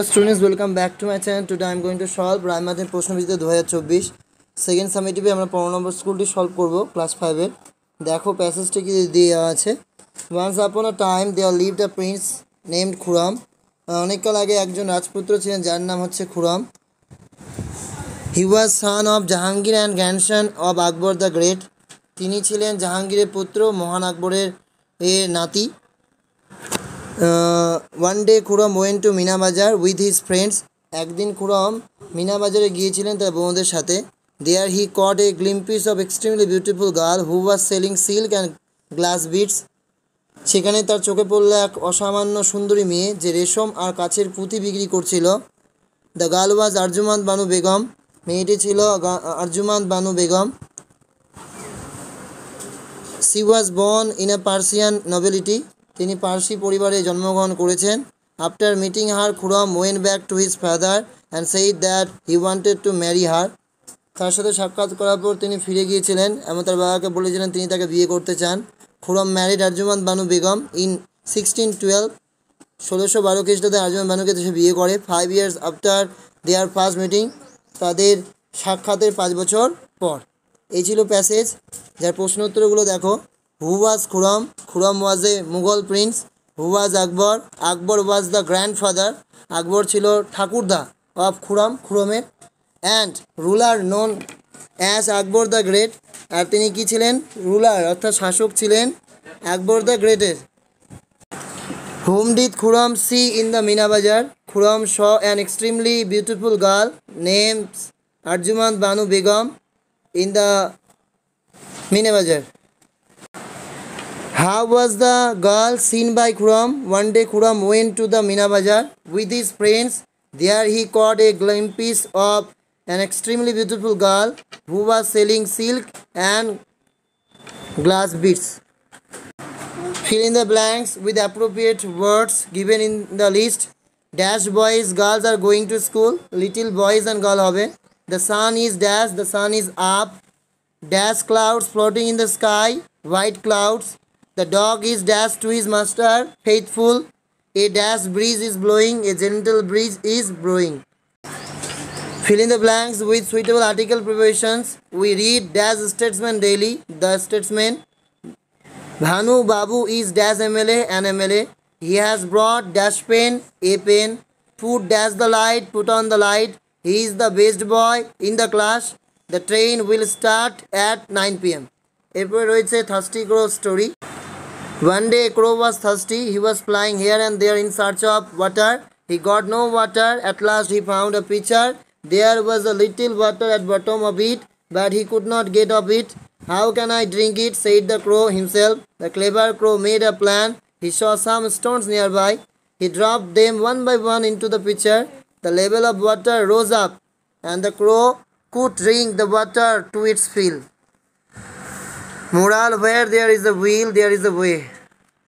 Students, welcome back to my channel. Today I am going to solve Ray Martin প্রশ্নবিচিত্র 2024 second সামেটিভে আমরা 15 নম্বর স্কুলটি solve করব ক্লাস 5 এর। দেখো প্যাসেজটি কি দেওয়া আছে। Once upon a time there lived a prince named Khurram. অনেককাল আগে একজন রাজপুত্র ছিলেন যার নাম হচ্ছে Khurram. He was son of Jahangir and grandson of Akbar the great। তিনি ছিলেন জাহাঙ্গীরের পুত্র, মহান আকবরের নাতি। One day Khurram went to Mina বাজার with his friends। একদিন খুরম মিনা বাজারে গিয়েছিলেন তার বন্ধুদের সাথে। There he caught a glimpse of extremely beautiful girl who was selling silk and glass beads। সেখানে তার চোখে পড়ল এক অসামান্য সুন্দরী মেয়ে যে রেশম আর কাচের পুঁতি বিক্রি করছিল। The girl was Arjuman Banu Begum. মেয়েটি ছিল Arjuman Banu Begum. She was born in a Persian nobility। তিনি পার্সি পরিবারে জন্মগ্রহণ করেছেন। After meeting her Khurram went back to his father and said that he wanted to marry her. তার সাথে সাক্ষাৎ করার পর তিনি ফিরে গিয়েছিলেন এবং তার বাবাকে বলেছিলেন তিনি তাকে বিয়ে করতে চান। Khurram married Arjuman Banu Begum in 1612। 1612 খ্রিস্টাব্দে আরজুমান বানুকে সে বিয়ে করে। 5 years after their first meeting. তাদের সাক্ষাতের 5 বছর পর। এই ছিল প্যাসেজ, যার প্রশ্ন উত্তরগুলো দেখো। Who was Khurram? Khurram was a Mughal prince. Who was Akbar? Akbar was the grandfather. Akbar ছিল ঠাকুরদা অফ খুরম, খুরমের। And ruler known as Akbar the great. আর তিনি কি ছিলেন? রুলার অর্থাৎ শাসক ছিলেন আকবর দ্য গ্রেটের। Whom did Khurram see in the Mina Bazaar? Khurram saw an extremely beautiful girl names Arjuman Banu Begum in the Mina Bazar. How was the girl seen by Khurram? One day Khurram went to the Mina Bazar with his friends. There he caught a glimpse of an extremely beautiful girl who was selling silk and glass beads. Fill in the blanks with appropriate words given in the list. Dash boys, girls are going to school. Little boys and girl hobe. The sun is dash, the sun is up. Dash clouds floating in the sky, white clouds. The dog is dash to his master, faithful. A dash breeze is blowing, a gentle breeze is blowing. Fill in the blanks with suitable article preparations. We read dash statesman daily, the statesman. Bhanu Babu is dash MLA, an MLA. He has brought dash pen, a pen. Put dash the light, put on the light. He is the best boy in the class. The train will start at 9 p.m. এরপরে রয়েছে thirsty crow story. One day a crow was thirsty. He was flying here and there in search of water. He got no water. At last he found a pitcher. There was a little water at bottom of it, but he could not get of it. How can I drink it? Said the crow himself. The clever crow made a plan. He saw some stones nearby. He dropped them one by one into the pitcher. The level of water rose up, and the crow could drink the water to its fill. Moral: where there is a will, there is a way.